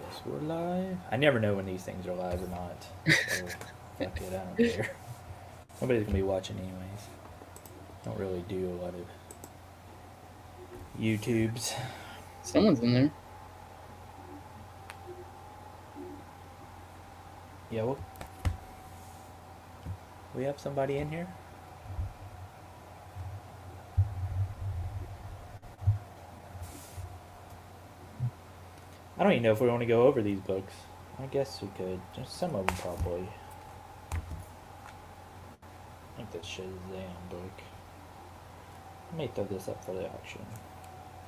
Yes, we're live. I never know when these things are live or not. So, fuck it, I don't care. Nobody's gonna be watching anyways. Don't really do a lot of YouTubes. Someone's in there. Yeah, well, we have somebody in here. I don't even know if we want to go over these books. I guess we could. Just some of them probably. I think the Shazam book. I may throw this up for the auction.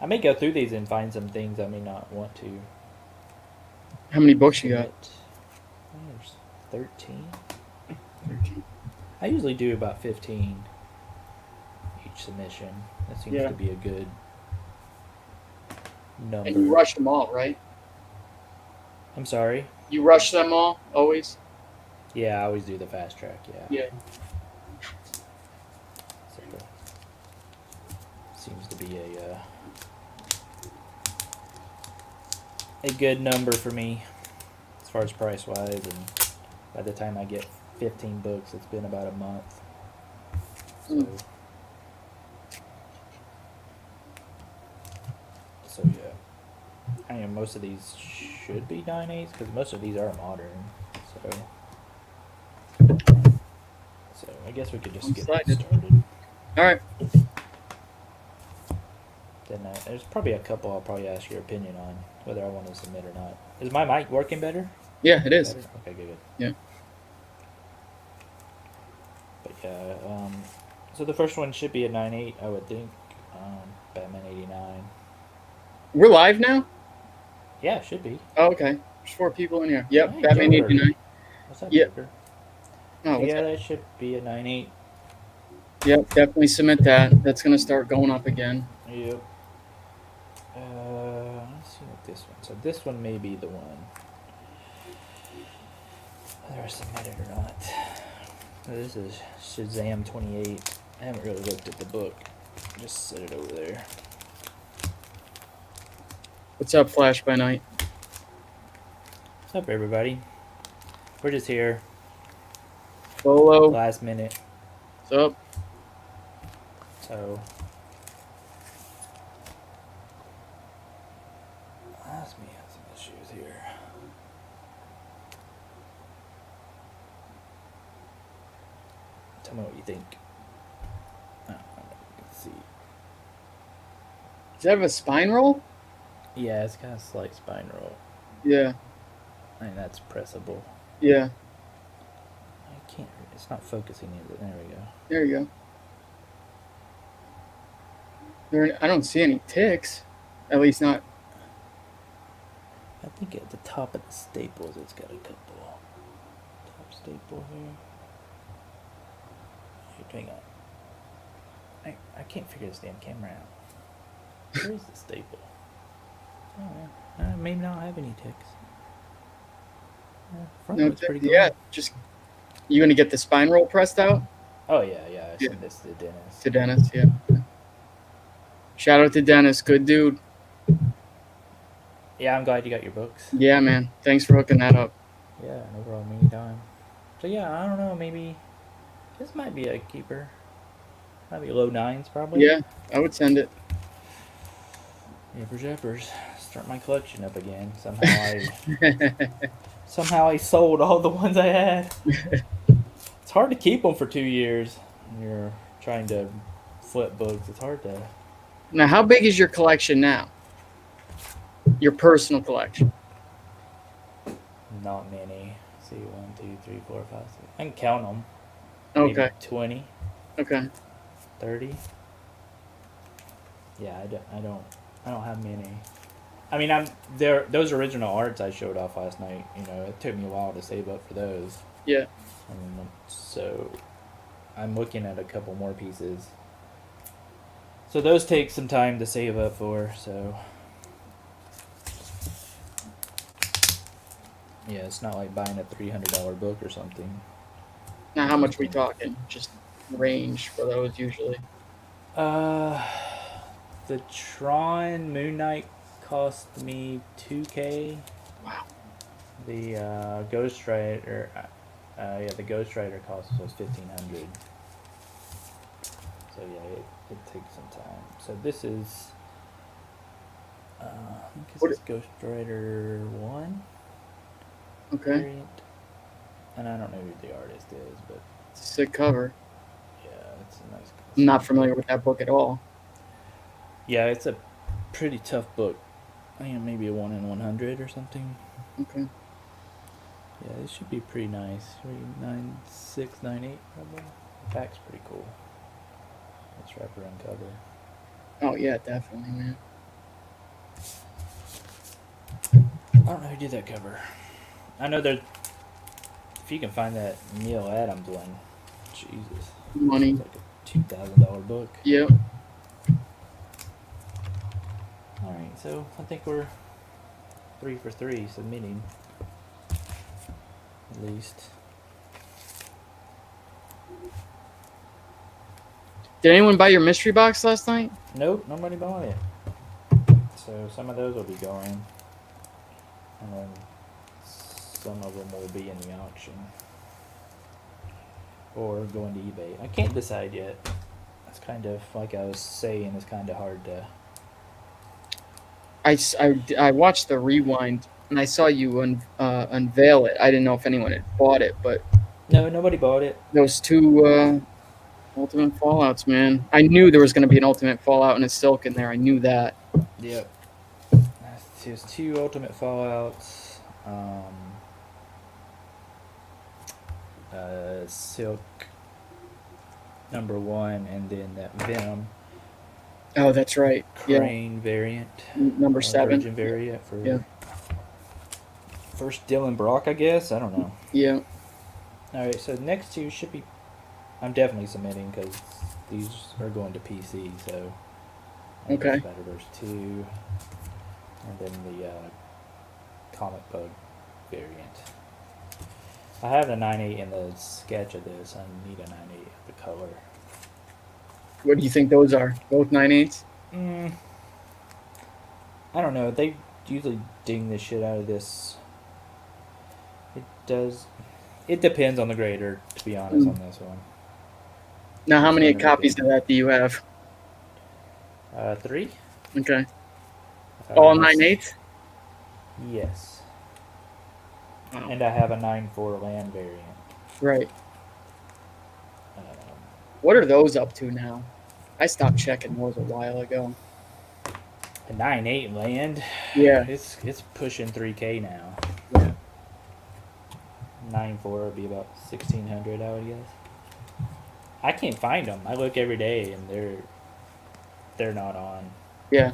I may go through these and find some things I may not want to. How many books you got? There's 13. 13. I usually do about 15 each submission. That seems to be a good number. And you rush them all, right? I'm sorry? You rush them all, always? Yeah, I always do the fast track, yeah. Yeah. So, seems to be a good number for me as far as price-wise, and by the time I get 15 books, it's been about a month. So yeah. I mean, most of these should be 9/8 because most of these are modern. So I guess we could just get started. All right. Then there's probably a couple I'll probably ask your opinion on whether I want to submit or not. Is my mic working better? Yeah, it is. Better? Okay, good. Yeah. But yeah, so the first one should be a 9/8, I would think. Batman 89. We're live now? Yeah, it should be. Oh, okay. There's 4 people in here. Yep, Hey, Batman 89. What's up, yep. Joker? Oh, yeah, that should be a 9/8. Yep, definitely submit that. That's going to start going up again. Yep. Let's see what this one. So this one may be the one. Whether I submitted or not. This is Shazam 28. I haven't really looked at the book. Just set it over there. What's up, Flash by Night? What's up, everybody? We're just here. Solo. Last minute. What's up? So. Let me have some issues here. Tell me what you think. Let's see. Does that have a spine roll? Yeah, it's got a slight spine roll. Yeah. I mean, that's pressable. Yeah. I can't. It's not focusing, is it? There we go. There you go. I don't see any ticks. At least not. I think at the top of the staples, it's got a couple. Top staple here. Hang on. I can't figure this damn camera out. Where is the staple? Oh, yeah. Maybe not have any ticks. Front looks pretty good. Yeah, just you gonna get the spine roll pressed out? Oh yeah. I sent this to Dennis. To Dennis, yeah. Shout out to Dennis, good dude. Yeah, I'm glad you got your books. Yeah, man. Thanks for hooking that up. Yeah, no problem, anytime. So yeah, I don't know, maybe this might be a keeper. Might be low 9s probably. Yeah, I would send it. Jeppers. Start my collection up again. Somehow I sold all the ones I had. It's hard to keep them for 2 years when you're trying to flip books. It's hard to. Now, how big is your collection now? Your personal collection? Not many. Let's see, 1, 2, 3, 4, 5, 6. I can count them. Okay. Maybe 20. Okay. 30. Yeah, I don't have many. I mean, those original arts I showed off last night. You know, it took me a while to save up for those. Yeah. So I'm looking at a couple more pieces. So those take some time to save up for. So yeah, it's not like buying a $300 book or something. Now, how much we talking? Just range for those usually. The Tron Moon Knight cost me $2,000. The Ghost Rider, yeah, the Ghost Rider cost was 1,500. So yeah, it takes some time. So this is, I think this What- is Ghost Rider 1 Okay. variant. And I don't know who the artist is, but Sick cover. yeah, it's a nice. I'm not familiar with that book at all. Yeah, it's a pretty tough book. I think maybe a 1 in 100 or something. Okay. Yeah, this should be pretty nice. 96, 98 probably. The back's pretty cool. Nice wraparound cover. Oh yeah, definitely, man. I don't know who did that cover. I know there. If you can find that Neil Adams one, Jesus, Money. it's like a $2,000 book. Yep. All right, so I think we're 3 for 3 submitting. At least. Did anyone buy your mystery box last night? Nope, nobody bought it. So some of those will be going, and then some of them will be in the auction or going to eBay. I can't decide yet. It's kind of like I was saying. It's kind of hard to. I watched the rewind and I saw you unveil it. I didn't know if anyone had bought it, but No, nobody bought it. those two Ultimate Fallouts, man. I knew there was going to be an Ultimate Fallout and a Silk in there. I knew that. Yep. There's 2 Ultimate Fallouts. Silk #1, and then that Venom Oh, that's right. Yeah, Crane variant. number 7. Virgin variant for Yeah. first Dylan Brock, I guess. I don't know. Yeah. All right, so the next 2 should be. I'm definitely submitting because these are going to PC. So Okay. Spider-Verse 2, and then the comic book variant. I have a 9.8 in the sketch of this. I need a 9.8 of the color. What do you think those are? Both 9/8s? I don't know. They usually ding the shit out of this. It does. It depends on the grader, to be honest, on this one. Now, how Which many one are copies they? of that do you have? 3. Okay. Uh, All 9/8s? Yes. Wow. And I have a 9.4 land variant. Right. Um, What are those up to now? I stopped checking those a while ago. the 9.8 land. Yeah. It's pushing 3K now. Yeah. 9.4 would be about 1,600, I would guess. I can't find them. I look every day, and they're not on. Yeah.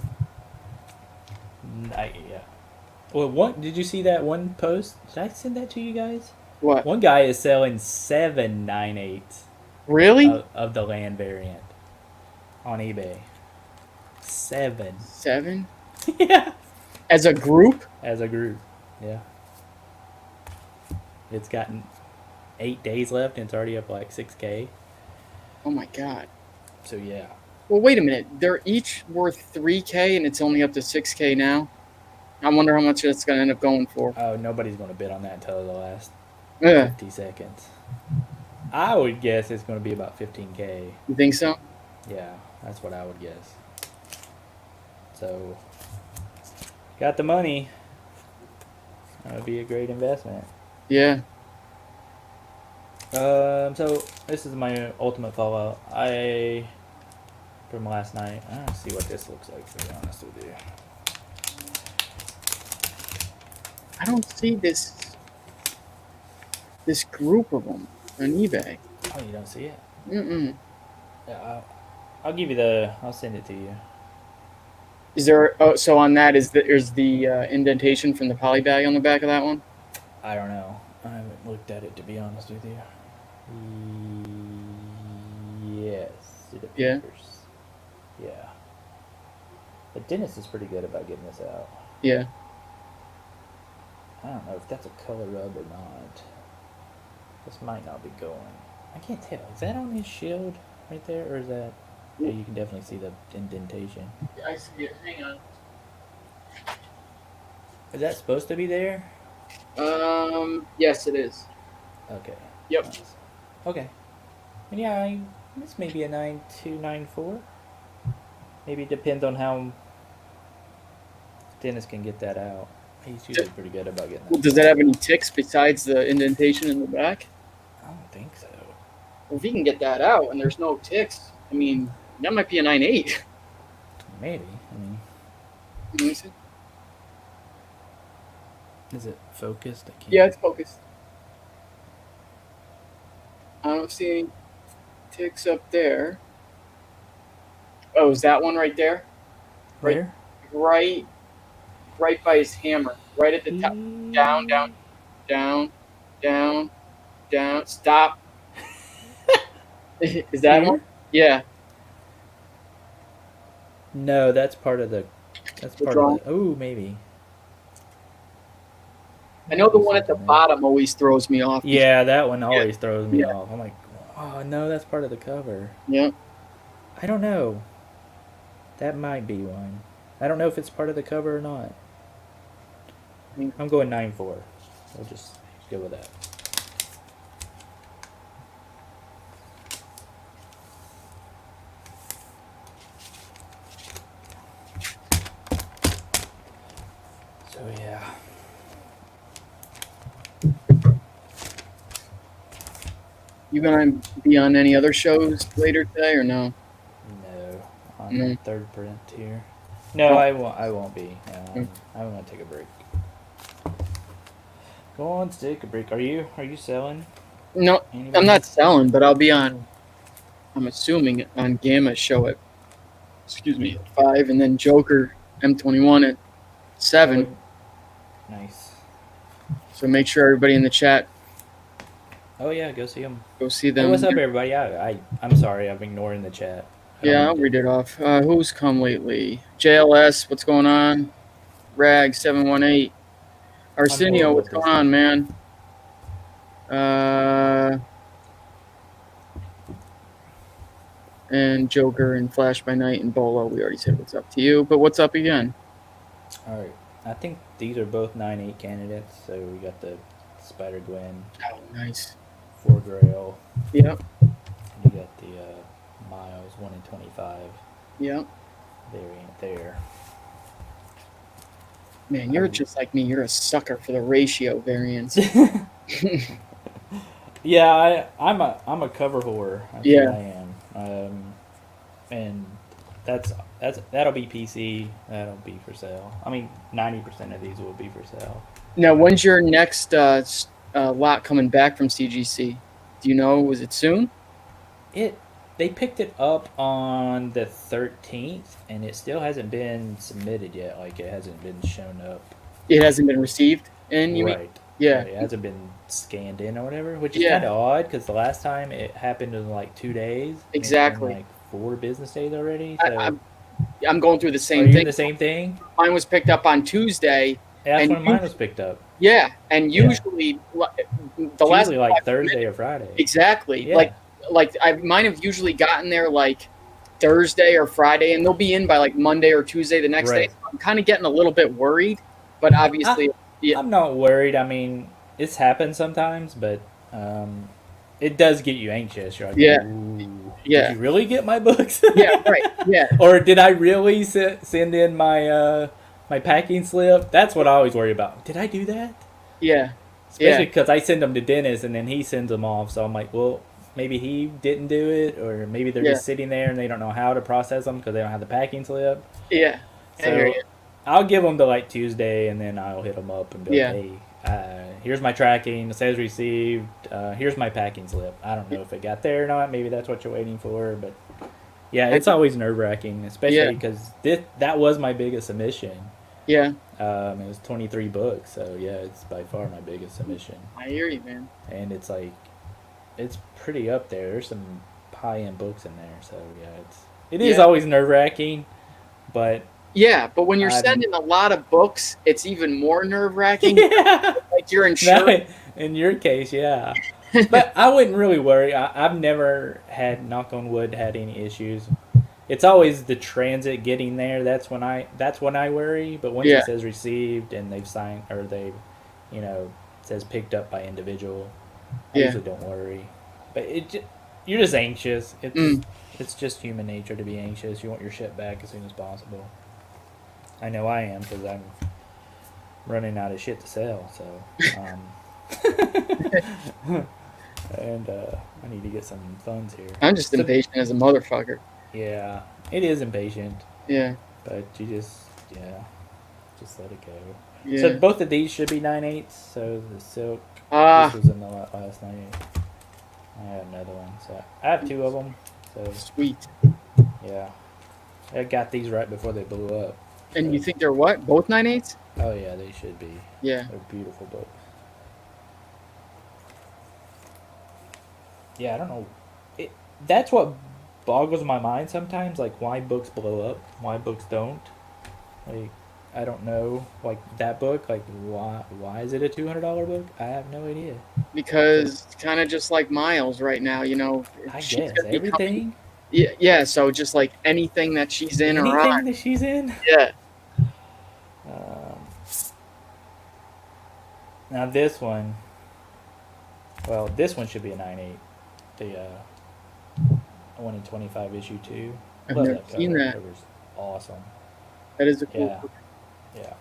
Yeah. Well, did you see that one post? Did I send that to you guys? What? One guy is selling 7 9/8s Really? of the land variant on eBay. 7. 7? Yeah. As a group? As a group. Yeah. It's gotten 8 days left, and it's already up like 6K. Oh my god. So yeah. Well, wait a minute. They're each worth 3K and it's only up to 6K now? I wonder how much it's going to end up going for. Oh, nobody's going to bid on that until the last Yeah. 50 seconds. I would guess it's going to be about 15K. You think so? Yeah, that's what I would guess. So, got the money. That would be a great investment. Yeah. So this is my ultimate Fallout. From last night. I don't see what this looks like, to be honest with you. I don't see this group of them on eBay. Oh, you don't see it? Mm-mm. Yeah, I'll give you I'll send it to you. Is there? Oh, so on that is the indentation from the polybag on the back of that one? I don't know. I haven't looked at it, to be honest with you. Yes, it appears. Yeah. Yeah. The dentist is pretty good about getting this out. Yeah. I don't know if that's a color rub or not. This might not be going. I can't tell. Is that on his shield right there, or is that? Yeah, you can definitely see the indentation. I see it. Hang on. Is that supposed to be there? Yes, it is. Okay. Yep. Nice. Okay. And yeah, this may be a 9294. Maybe it depends on how Dennis can get that out. He's usually pretty good about getting that. Does that have any ticks besides the indentation in the back? I don't think so. Well, if he can get that out and there's no ticks, I mean, that might be a 9.8. Maybe. I mean, Let me see. is it focused? I can't. Yeah, it's focused. I don't see any ticks up there. Oh, is that one right there? Where? Right by his hammer. Right at the top. Down, down, down, down, down. Stop. Is that Here? one? Yeah. No, that's part of the. That's The part drawing? of the. Oh, maybe. I know the one at the Something there. bottom always throws me off. Yeah, that one always throws me Yeah. off. I'm like, oh no, that's part of the cover. Yeah. I don't know. That might be one. I don't know if it's part of the cover or not. I'm going 9.4. We'll just go with that. So yeah. You gonna be on any other shows later today or no? No. On No. the third print here. No, I won't. I won't be. I'm gonna take a break. Go on, take a break. Are you selling? No, Anybody? I'm not selling, but I'll be on. I'm assuming on Gamma's show at 5, and then Joker M21 at 7. Nice. So make sure everybody in the chat Oh yeah, go see them. go see them. Hey, what's up, everybody? I'm sorry, I'm ignoring the chat. Yeah, I'll read it off. Who's come lately? JLS, what's going on? Rag 718. Arsenio, horrible what's at going this on, man? And Joker and Flash by Night and Bolo, we already said what's up to you, but what's up again? All right, I think these are both 9.8 candidates. So we got the Spider Gwen, Oh, nice. 4 Grail. Yep, You got the Miles 1 in 25 yep. variant there. Man, you're just like me. You're a sucker for the ratio variants. Yeah, I'm a cover whore. That's Yeah. what I am. And that'll be PC. That'll be for sale. I mean, 90% of these will be for sale. Now, when's your next lot coming back from CGC? Do you know? Was it soon? They picked it up on the 13th, and it still hasn't been submitted yet. Like, it hasn't been shown up. It hasn't been received, and you Right. mean? Yeah. Right, it hasn't been scanned in or whatever, which is Yeah. kind of odd because the last time it happened in like 2 days. and it's been, Exactly. like 4 business days already. So I'm going through the are same you thing. in the same thing? Mine was picked up on Tuesday. Yeah, that's And when mine was picked up. Yeah, and Yeah. usually the It's last usually like Thursday or Friday. exactly Yeah. like mine have usually gotten there like Thursday or Friday, and they'll be in by like Monday or Tuesday the next Right. day. I'm kind of getting a little bit worried, but obviously, yeah, I'm not worried. I mean, it's happened sometimes, but it does get you anxious. You're like, Yeah. ooh, Yeah. did you really get my books? yeah, right, yeah, Or did I really send in my my packing slip? That's what I always worry about. Did I do that? yeah, Especially because I send them to Dennis and then he sends them off. So I'm like, well, maybe he didn't do it, or maybe they're Yeah. just sitting there and they don't know how to process them because they don't have the packing slip. yeah. I hear So you. I'll give them to like Tuesday, and then I'll hit them up and be Yeah. like, hey, here's my tracking. It says received. Here's my packing slip. I don't know if it got there or not. Maybe that's what you're waiting for, but yeah, it's always nerve wracking, especially Yeah. because that was my biggest submission. Yeah, It was 23 books, so yeah, it's by far my biggest submission, I hear you, man. and it's like it's pretty up there. There's some high-end books in there, so yeah, it is Yeah. always nerve wracking, but Yeah, but when you're I'm- sending a lot of books, it's even more nerve wracking. yeah. Like you're insured. No, in your case, yeah. But I wouldn't really worry. I've never had, knock on wood, had any issues. it's always the transit getting there. That's when I worry. But once Yeah. it says received and they've signed or they, it says picked up by individual, I Yeah. usually don't worry. But you're just anxious. It's just human nature to be anxious. You want your shit back as soon as possible. I know I am because I'm running out of shit to sell. So, and I need to get some funds here. I'm just impatient as a motherfucker. Yeah, it is impatient. Yeah. But you just let it go. Yeah. So both of these should be 9/8. So the silk. This was in the last 9/8. I have another one. So I have two of them. So Sweet. yeah, I got these right before they blew up. And so. you think they're what? Both 9/8s? Oh yeah, they should be. Yeah. They're beautiful books. Yeah, I don't know. That's what boggles my mind sometimes. Like why books blow up, why books don't. Like I don't know. Like that book. Like why is it a $200 book? I have no idea. Because kind of just like Miles right now, you know. I she's guess gonna be everything. Yeah. So just like anything that she's in or on. Anything that she's in. Yeah. Now this one. Well, this one should be a 9/8. The 1 in 25 issue 2. I've Love never that seen cover. that. Cover's awesome. That is a cool Yeah. book. Yeah.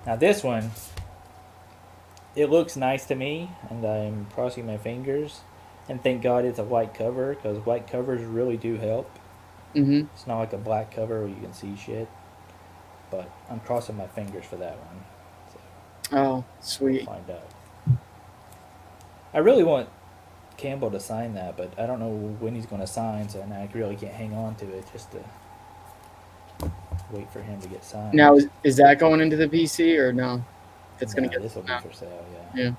Now this one, it looks nice to me, and I'm crossing my fingers, and thank God it's a white cover because white covers really do help. Mm-hmm. It's not like a black cover where you can see shit, but I'm crossing my fingers for that one. So Oh, sweet. we'll find out. I really want Campbell to sign that, but I don't know when he's going to sign, so I really can't hang on to it just to wait for him to get signed. Now, is that going into the PC or no? It's gonna get this will be no. for sale. Yeah. Yeah.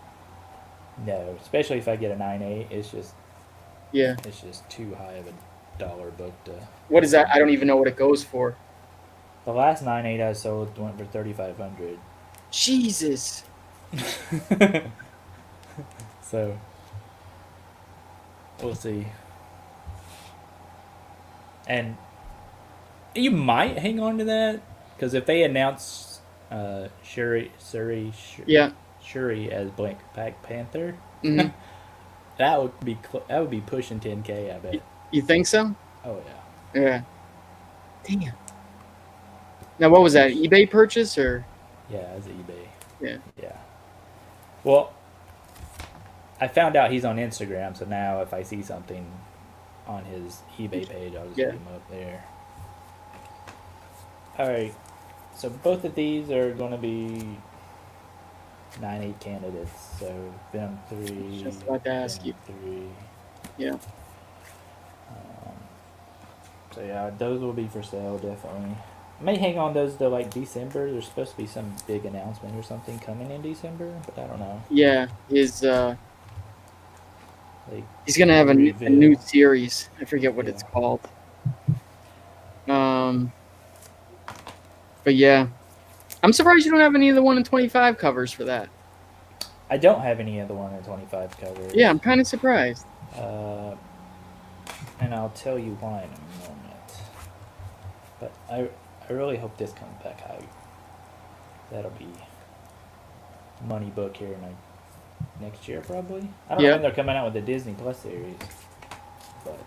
No, especially if I get a 9/8, it's just too high of a dollar book to. What is that? I don't even know what it goes for. The last 9/8 I sold went for $3,500. Jesus. So we'll see. And you might hang on to that because if they announce Shuri as Black Panther, Mm-hmm. that would be pushing 10K. I bet. You think so? Oh yeah. Yeah. Damn. Now, what was that? eBay purchase or? Yeah, as eBay. Yeah. Yeah. Well, I found out he's on Instagram, so now if I see something on his eBay page, I'll just hit him up there. Alright, so both of these are going to be 9/8 candidates. So Venom 3. Just about to ask you. 3. Yeah. So yeah, those will be for sale definitely. I may hang on those till like December. There's supposed to be some big announcement or something coming in December, but I don't know. Yeah, he's Like, he's gonna have a reveal. new series. I forget what Yeah. it's called. But yeah, I'm surprised you don't have any of the 1 in 25 covers for that. I don't have any of the 1 in 25 covers. Yeah, I'm kind of surprised. And I'll tell you why in a moment. But I really hope this comes back out. That'll be money book here next year probably. I don't know when they're coming out with the Disney Plus series. But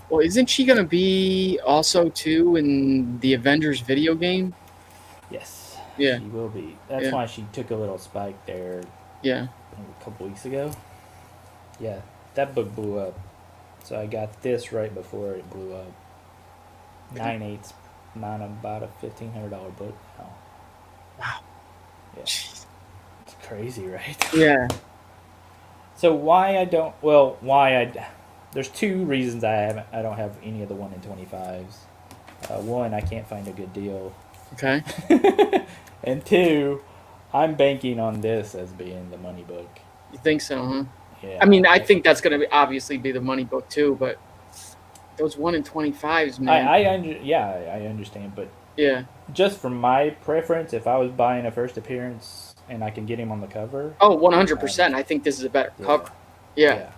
Well, isn't she gonna be also too in the Avengers video game? yes. Yeah. She will be. That's why she took a little spike there Yeah. a couple weeks ago. Yeah, that book blew up. So I got this right before it blew up. 9/8's not about a $1,500 book now. Wow. Yeah. It's crazy, right? Yeah. So there's two reasons I don't have any of the 1 in 25s. One, I can't find a good deal. Okay. And two, I'm banking on this as being the money book. You think so, huh? Yeah. I mean, I think that's gonna obviously be the money book too, but those 1 in 25s, man. I understand, but yeah. just from my preference, if I was buying a first appearance and I can get him on the cover. Oh, 100%. I think this is a better cover. Yeah.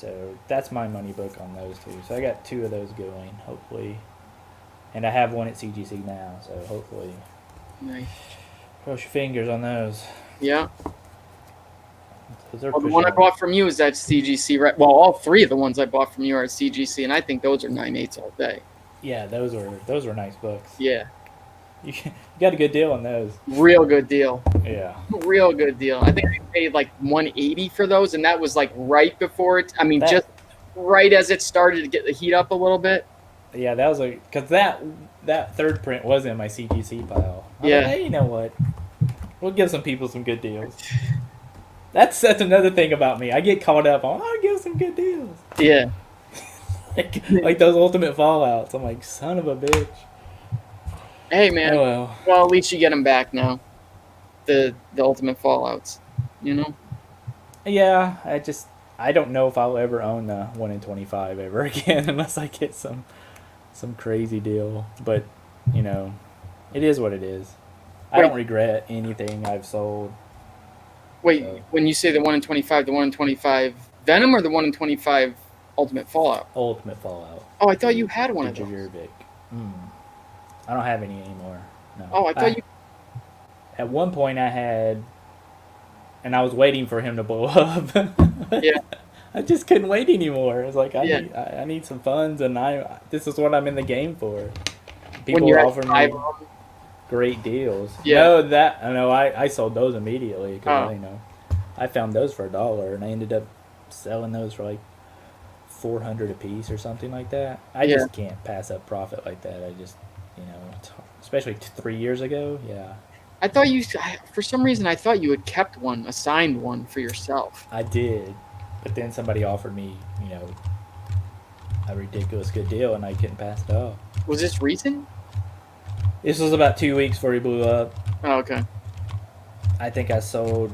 So that's my money book on those two. So I got 2 of those going, hopefully. And I have one at CGC now, so hopefully. Nice. Cross your fingers on those. Yeah. Those are Well, the one I pushing- bought from you is that CGC, right? Well, all 3 of the ones I bought from you are at CGC, and I think those are 9/8 all day. Yeah, those were nice books. Yeah. You got a good deal on those. Real good deal. Yeah. Real good deal. I think I paid like 180 for those, and that was like right before it. I mean, That- just right as it started to get the heat up a little bit. Yeah, that was like because that third print was in my CGC pile. I was Yeah. like, hey, you know what? We'll give some people some good deals. That's another thing about me. I get caught up on I'll give some good deals. Yeah. like those ultimate fallouts. I'm like, son of a bitch. Hey, man. Oh well. Well, at least you get them back now. The ultimate fallouts. You know. Yeah, I don't know if I'll ever own the 1 in 25 ever again unless I get some crazy deal. But you know, it is what it is. I Wait. don't regret anything I've sold. Wait, So- when you say the 1 in 25, the 1 in 25 Venom or the 1 in 25 Ultimate Fallout? Ultimate Fallout. Oh, I thought you had one The of those. Jurvic. I don't have any anymore. No. Oh, I thought you. At one point, I had, and I was waiting for him to blow up. Yeah. I just couldn't wait anymore. It's like Yeah. I need some funds, and this is what I'm in the game for. People When you're offer at me 5 of them. great deals. Yeah. No, I sold those immediately because Oh. I found those for $1, and I ended up selling those for like $400 a piece or something like that. I Yeah. just can't pass up profit like that. I just especially 3 years ago. Yeah, I thought you. For some reason, I thought you had kept one, assigned one for yourself. I did, but then somebody offered me a ridiculous good deal, and I couldn't pass it off. Was this recent? This was about 2 weeks before he blew up. Oh, okay. I think I sold.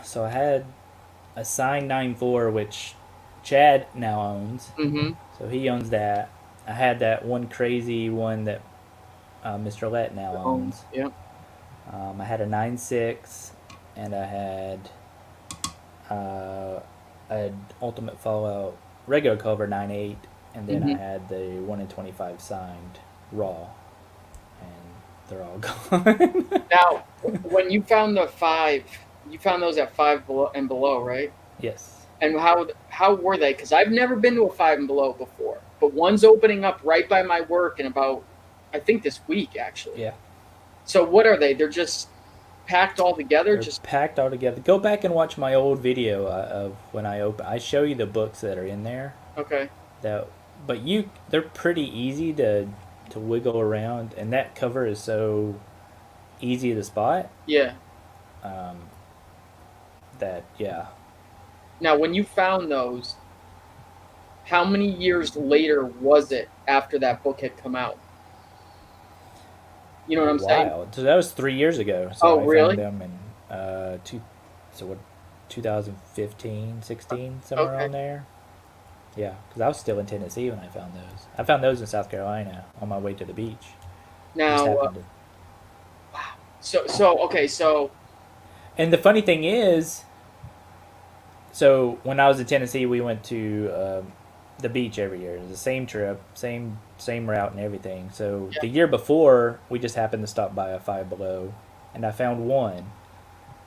So I had a signed 9.4, which Chad now owns. Mm-hmm. So he owns that. I had that one crazy one that Mr. Let now owns. Yep. I had a 9.6, and I had an Ultimate Fallout regular cover 9.8, and then I Mhm. had the 1 in 25 signed raw, and they're all gone. Now, when you found the 5, you found those at 5 below and below, right? Yes. And how were they? Because I've never been to a 5 and below before, but one's opening up right by my work in about, I think this week actually. Yeah. So what are they? They're just packed all together. They're Just packed all together. Go back and watch my old video of when I open. I show you the books that are in there. okay. But they're pretty easy to wiggle around, and that cover is so easy to spot. Yeah. That yeah. Now, when you found those, how many years later was it after that book had come out? You know what I'm saying? Wow. So that was 3 years ago. So Oh, I really? found them in 2015, 16, somewhere Okay. around there. Yeah, because I was still in Tennessee when I found those. I found those in South Carolina on my way to the beach. Just Now, happened to- so And the funny thing is, so when I was in Tennessee, we went to the beach every year. It was the same trip, same route and everything. So Yeah. the year before, we just happened to stop by a Five Below, and I found one.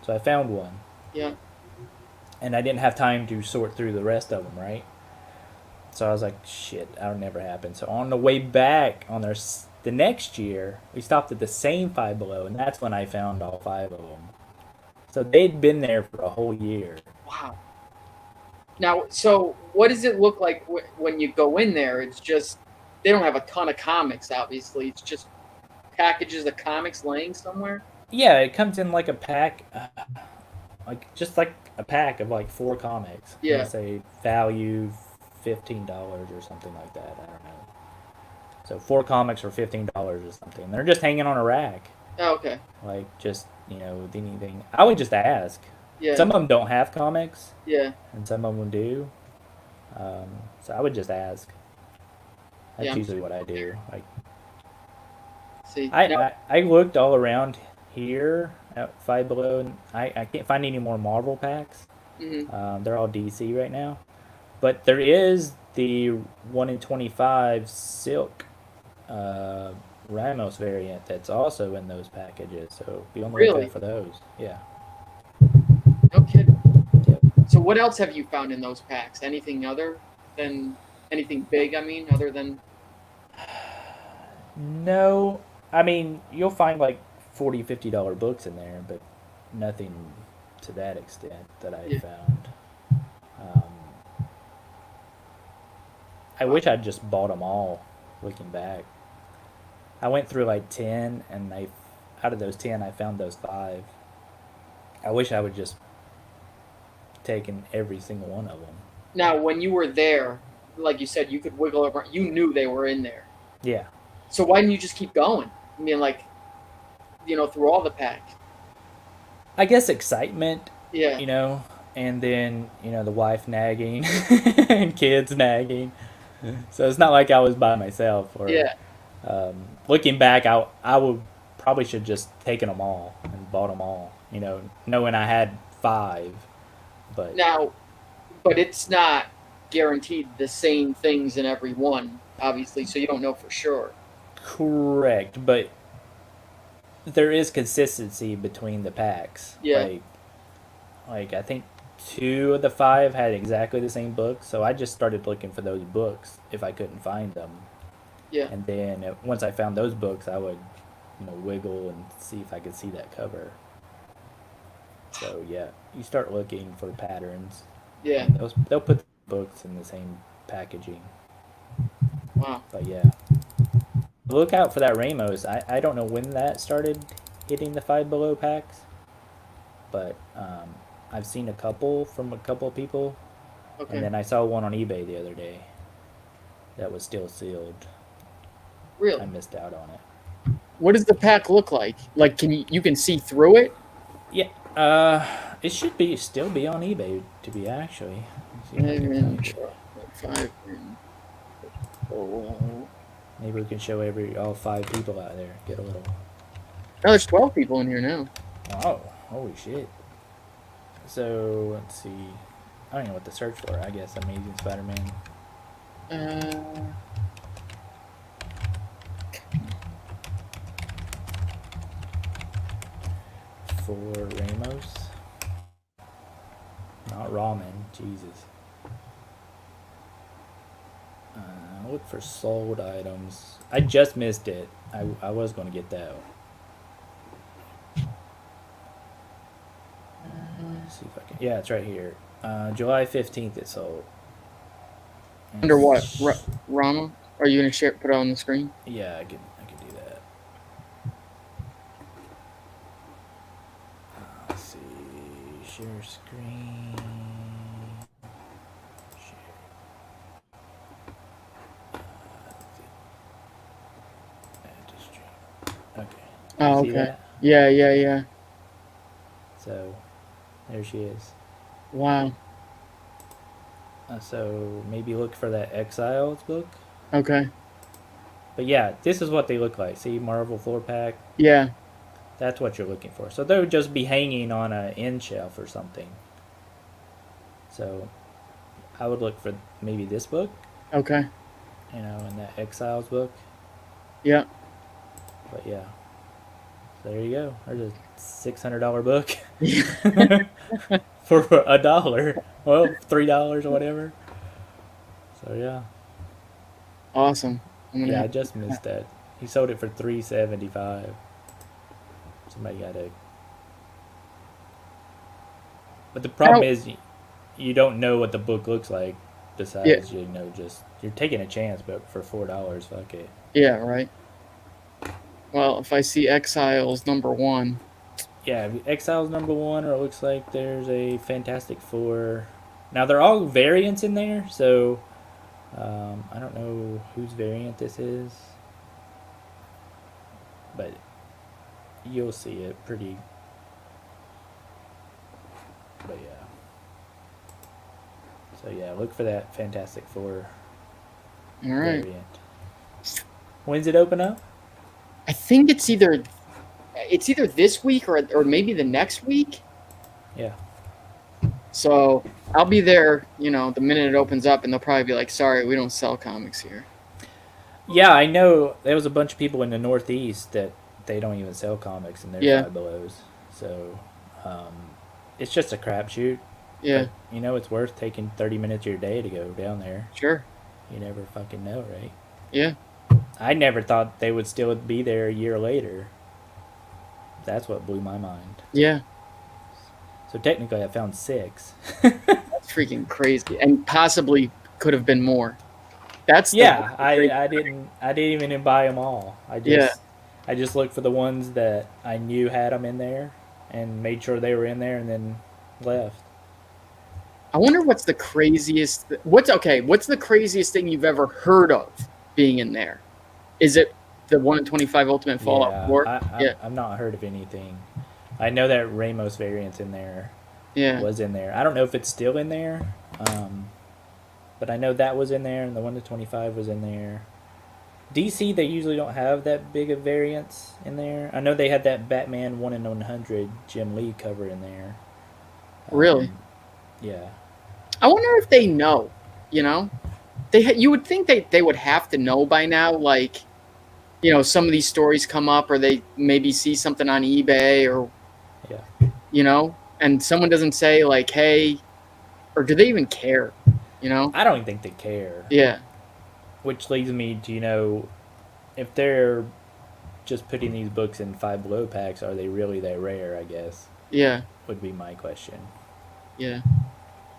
So I found one, yeah, and I didn't have time to sort through the rest of them, right? So I was like, shit, that'll never happen. So on the way back the next year, we stopped at the same Five Below, and that's when I found all 5 of them. So they'd been there for a whole year. wow. Now, so what does it look like when you go in there? It's just they don't have a ton of comics, obviously. It's just packages of comics laying somewhere. Yeah, it comes in like a pack, just like a pack of like 4 comics. Yeah. Let's say value $15 or something like that. I don't know. So 4 comics for $15 or something. They're just hanging on a rack, Oh, okay. like just anything. I would just ask. Yeah. Some of them don't have comics, Yeah. and some of them do. So I would just ask. That's Yeah. usually what I do. Like See. now- I looked all around here Five Below. I can't find any more Marvel packs. They're all DC right now. But there is the 1 in 25 Silk Ramos variant that's also in those packages. So be on the Really? lookout for those. Yeah. No kidding. Yep. So what else have you found in those packs? Anything big? I mean, other than No, I mean you'll find like $40, $50 books in there, but nothing to that extent that I Yeah. found. Um, I wish I'd just bought them all. Looking back, I went through like 10, and out of those 10, I found those 5. I wish I would just taken every single one of them. now when you were there, like you said, you could wiggle over. You knew they were in there. Yeah, So why didn't you just keep going? I mean, like, through all the packs. I guess excitement, Yeah. and then the wife nagging and kids nagging. So it's not like I was by myself. Or Yeah. looking back, I would probably should just taken them all and bought them all. Knowing I had 5, but Now, but it's not guaranteed the same things in every one, obviously, so you don't know for sure. correct. But there is consistency between the packs. Yeah. Like I think 2 of the 5 had exactly the same book, so I just started looking for those books if I couldn't find them. Yeah. And then once I found those books, I would, wiggle and see if I could see that cover. So yeah, you start looking for patterns. Yeah. And they'll put the books in the same packaging. Wow. But yeah, look out for that Ramos. I don't know when that started hitting the Five Below packs, but I've seen a couple from a couple of people, Okay. and then I saw one on eBay the other day that was still sealed. Really? I missed out on it. What does the pack look like? Like, you can see through it? Yeah, it should still be on eBay to be actually. Let's see if I can find it. 5. Oh. Maybe we can show all 5 people out there. Get a little. Now there's 12 people in here now. Oh, holy shit. So let's see. I don't know what to search for. I guess Amazing Spider-Man. For Ramos. Not ramen. Jesus. Look for sold items. I just missed it. I was going to get that. See if I can. Yeah, it's right here. July 15th it sold. And Under what? Rama? Are you gonna put it on the screen? Yeah, I can do that. Let's see. Share screen. Share. Add to stream. Okay. Oh, See okay. that? Yeah. So, there she is. Wow. So maybe look for that Exiles book. Okay. But yeah, this is what they look like. See, Marvel floor pack. Yeah. That's what you're looking for. So they would just be hanging on an end shelf or something. So I would look for maybe this book. Okay. And that Exiles book. Yeah. But yeah. So there you go. There's a $600 book. For $1. Well, $3 or whatever. So yeah. Awesome. Yeah, I just missed that. He sold it for $375. Somebody got it. But the problem is, you don't know what the book looks like. Besides, just you're taking a chance. But for $4, fuck it. Yeah. Right. Well, if I see Exiles #1. Yeah, Exiles #1, or it looks like there's a Fantastic Four. Now they're all variants in there, so I don't know whose variant this is, but you'll see it pretty. But yeah. So yeah, look for that Fantastic Four All right. variant. When's it open up? I think it's either it's either this week or maybe the next week. Yeah. So I'll be there, the minute it opens up, and they'll probably be like, "Sorry, we don't sell comics here." Yeah, I know there was a bunch of people in the Northeast that they don't even sell comics in their Yeah. Five Belows. So it's just a crapshoot. Yeah, But, it's worth taking 30 minutes of your day to go down there. sure. You never fucking know, right? Yeah. I never thought they would still be there a year later. That's what blew my mind. Yeah. So technically I found 6. That's freaking crazy, and possibly could have been more. That's Yeah, I didn't even buy them all. I Yeah. just looked for the ones that I knew had them in there and made sure they were in there and then left. I wonder what's the craziest. What's the craziest thing you've ever heard of being in there? Is it the 1 in 25 Ultimate Fallout 4? I've not heard of anything. I know that Ramos variant's in there. Yeah. Was in there. I don't know if it's still in there, but I know that was in there, and the 1 to 25 was in there. DC, they usually don't have that big of variants in there. I know they had that Batman 1 in 100 Jim Lee cover in there. Really? Yeah. I wonder if they know. You would think they would have to know by now. Like, some of these stories come up, or they maybe see something on eBay, or and someone doesn't say like, "Hey," or do they even care? I don't think they care. Yeah. Which leads me to, if they're just putting these books in Five Below packs, are they really that rare, I guess? Yeah. Would be my question. Yeah.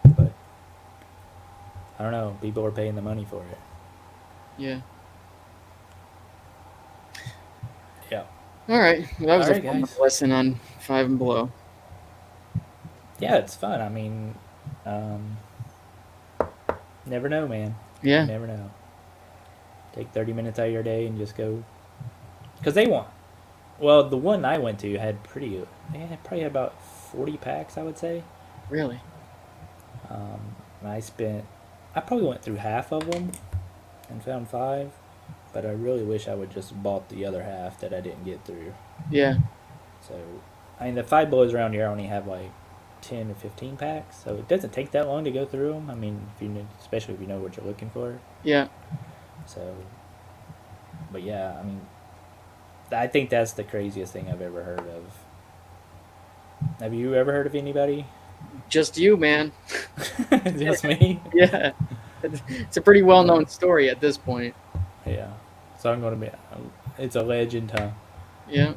But I don't know. People are paying the money for it. Yeah. Yeah. All right. Well, that was All a right, fun guys. lesson on Five and Below. Yeah, it's fun. I mean, never know, man. Yeah. You never know. Take 30 minutes out of your day and just go. Because they want. Well, the one I went to had probably had about 40 packs, I would say. Really? And I probably went through half of them and found 5, but I really wish I would just bought the other half that I didn't get through. Yeah. So, I mean, the Five Belows around here only have like 10 to 15 packs, so it doesn't take that long to go through them. I mean, especially if you know what you're looking for. Yeah. So, but yeah, I mean, I think that's the craziest thing I've ever heard of. Have you ever heard of anybody? Just you, man. Just me? Yeah. It's a pretty well-known story at this point. Yeah. So I'm going to be... It's a legend, huh? Yeah.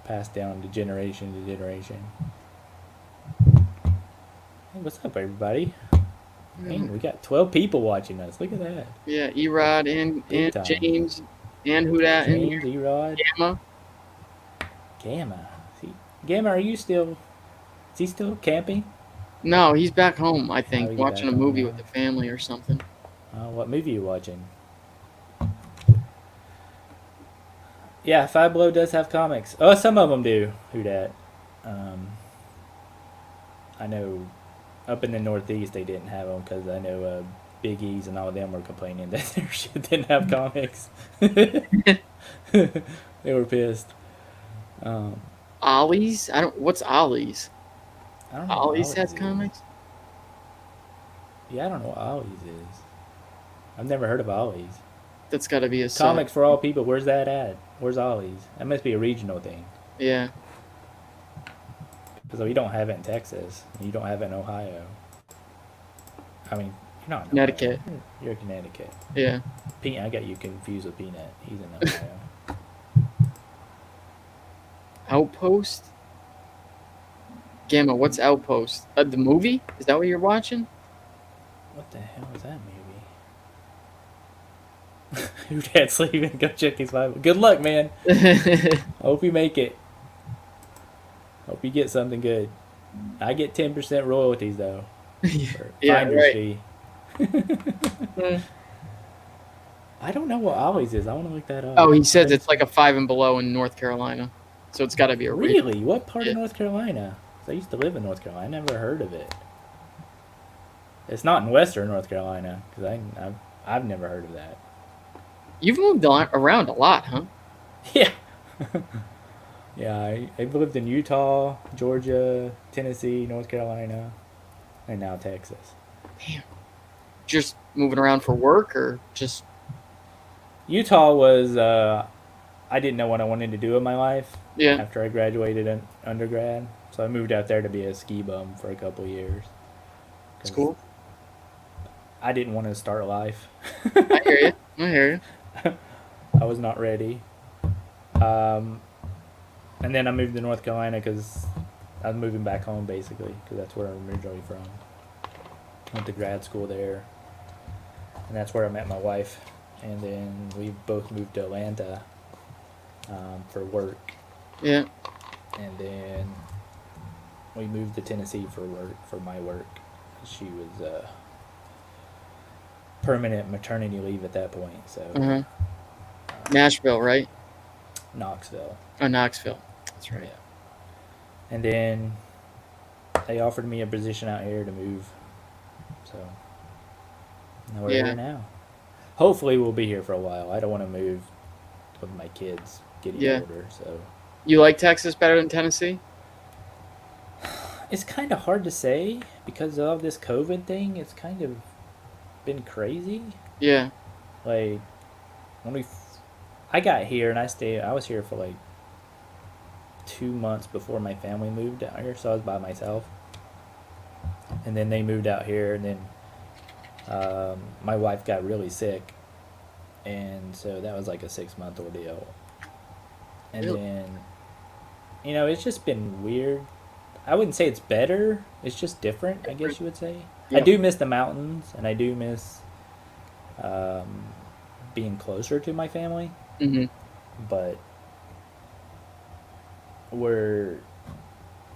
Passed down to generation to generation. Hey, what's up, everybody? Man, we got 12 people watching us. Look at that. Yeah, Erod and Big time. James and who that James, Erod, Gamma. Gamma. Gamma, are you still... Is he still camping? No, he's back home, I think, he's watching a back home movie now. with the family or something. What movie are you watching? Yeah, Five Below does have comics. Oh, some of them do. Who dat? I know up in the Northeast they didn't have them because I know Big E's and all of them were complaining that their shit didn't have comics. They were pissed. Ollie's? What's Ollie's? I don't know. what Ollie's has is. comics? Yeah, I don't know what Ollie's is. I've never heard of Ollie's. That's got to be a set. Comics for all people. Where's that at? Where's Ollie's? That must be a regional thing. Yeah. Because we don't have it in Texas. You don't have it in Ohio. I mean, you're not in Connecticut. Ohio. You're in Connecticut. Yeah. I got you confused with Peanut. He's in Ohio. Outpost? Gamma, what's Outpost? The movie? Is that what you're watching? What the hell is that movie? Your dad's sleeping. Go check his Bible. Good luck, man. Hope you make it. Hope you get something good. I get 10% royalties, though. For Yeah, finder's right. fee. I don't know what Ollie's is. I want to look that up. Oh, he says it's like a 5 and below in North Carolina. So it's got to be a region. Really? What part Yeah. of North Carolina? 'Cause I used to live in North Carolina. I never heard of it. It's not in Western North Carolina because I've never heard of that. You've moved around a lot, huh? Yeah. Yeah, I've lived in Utah, Georgia, Tennessee, North Carolina, and now Texas. Damn. Just moving around for work or just. Utah was I didn't know what I wanted to do in my life Yeah. after I graduated in undergrad, so I moved out there to be a ski bum for a couple years. It's 'Cause cool. I didn't want to start life. I hear you. I hear you. I was not ready. Um, and then I moved to North Carolina because I was moving back home basically because that's where I'm originally from. Went to grad school there, and that's where I met my wife. And then we both moved to Atlanta for work, Yeah. and then we moved to Tennessee for work for my work. She was permanent maternity leave at that point, so Uh-huh. Nashville, right? Knoxville. Oh, Knoxville. That's right. Yeah. And then they offered me a position out here to move, so now we're Yeah. here now. Hopefully, we'll be here for a while. I don't want to move with my kids getting Yeah. older, so You like Texas better than Tennessee? it's kind of hard to say because of this COVID thing. It's kind of been crazy. Yeah. Like when I got here and I was here for like 2 months before my family moved out here, so I was by myself. And then they moved out here, and then my wife got really sick, and so that was like a 6 month ordeal. And Really? then, it's just been weird. I wouldn't say it's better. It's just different, I guess you would say. I Yeah. do miss the mountains, and I do miss um, being closer to my family. Mm-hmm. But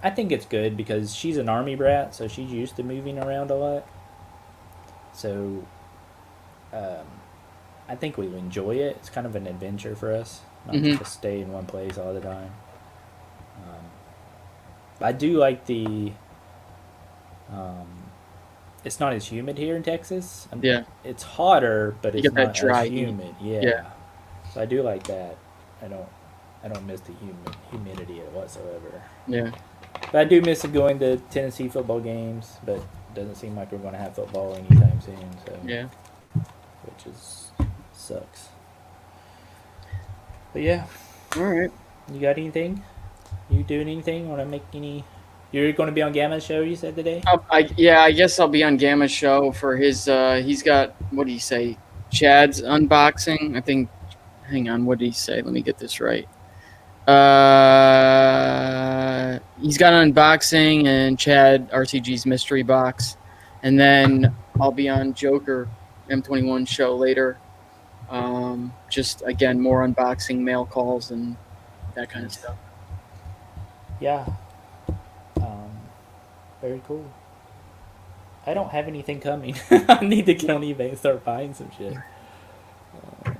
I think it's good because she's an army brat, so she's used to moving around a lot. So, um, I think we enjoy it. It's kind of an adventure for us, not Mm-hmm. just to stay in one place all the time. Um, I do like the. Um, it's not as humid here in Texas. Yeah. It's hotter, but You it's get that not dry as heat. humid. Yeah. Yeah. So I do like that. I don't miss the humidity whatsoever. Yeah. But I do miss going to Tennessee football games, but it doesn't seem like we're going to have football anytime soon. So Yeah. which sucks. But yeah, All right. you got anything? You doing anything? Want to make any? You're going to be on Gamma's show, you said today? I guess I'll be on Gamma's show for his. He's got, what do you say? Chad's unboxing. I think. Hang on. What did he say? Let me get this right. He's got an unboxing and Chad RCG's mystery box, and then I'll be on Joker M21 show later. Just again more unboxing, mail calls, and that kind of stuff. Yeah. Very cool. I don't have anything coming. I need to get on eBay and start buying some shit.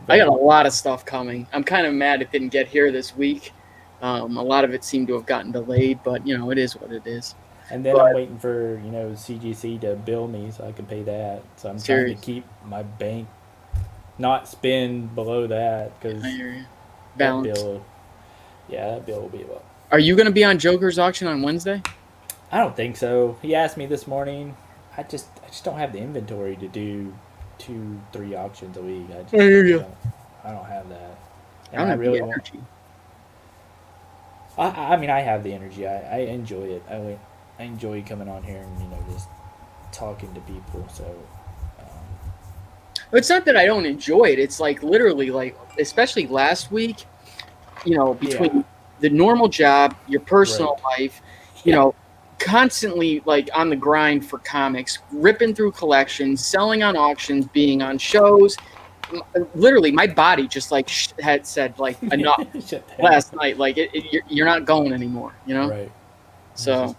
I got a lot of stuff coming. I'm kind of mad it didn't get here this week. A lot of it seemed to have gotten delayed, but it is what it is. And then I'm waiting for CGC to bill me so I can pay that. So I'm trying to keep my bank not spend below that because I hear you. that Balance. bill. Yeah, that bill will be about. Are you going to be on Joker's auction on Wednesday? I don't think so. He asked me this morning. I just don't have the inventory to do 2-3 auctions a week. I hear you. I don't have that. I don't have the energy. I mean, I have the energy. I enjoy it. I enjoy coming on here and just talking to people. So It's not that I don't enjoy it. It's like literally, like especially last week, between the normal job, your personal life, constantly like on the grind for comics, ripping through collections, selling on auctions, being on shows. Literally, my body just like had said like enough last night. Like you're not going anymore, Right. So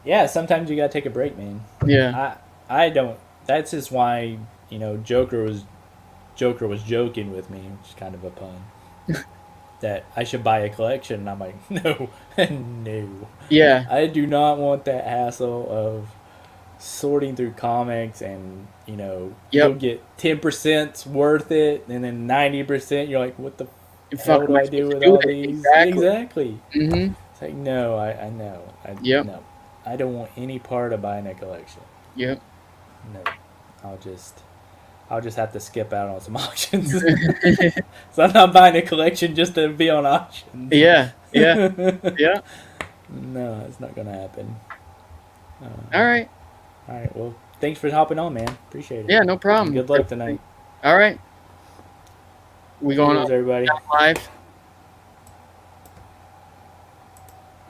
yeah, sometimes you gotta take a break, man. Yeah. I don't. That's just why Joker was joking with me, which is kind of a pun. That I should buy a collection, and I'm like, no, no. Yeah. I do not want that hassle of sorting through comics and you'll get 10% worth it, and then 90% you're like, what the hell do I do with all these? Exactly. Mm-hmm. It's like, no, I know. Yep. No, I don't want any part of buying a collection. Yep. No, I'll just have to skip out on some auctions. So I'm not buying a collection just to be on auctions. Yeah. Yeah. Yeah. No, it's not gonna happen. All right. All right. Well, thanks for hopping on, man. Appreciate it. Yeah, no problem. And good luck tonight. All right. We going Cheers, on everybody. live?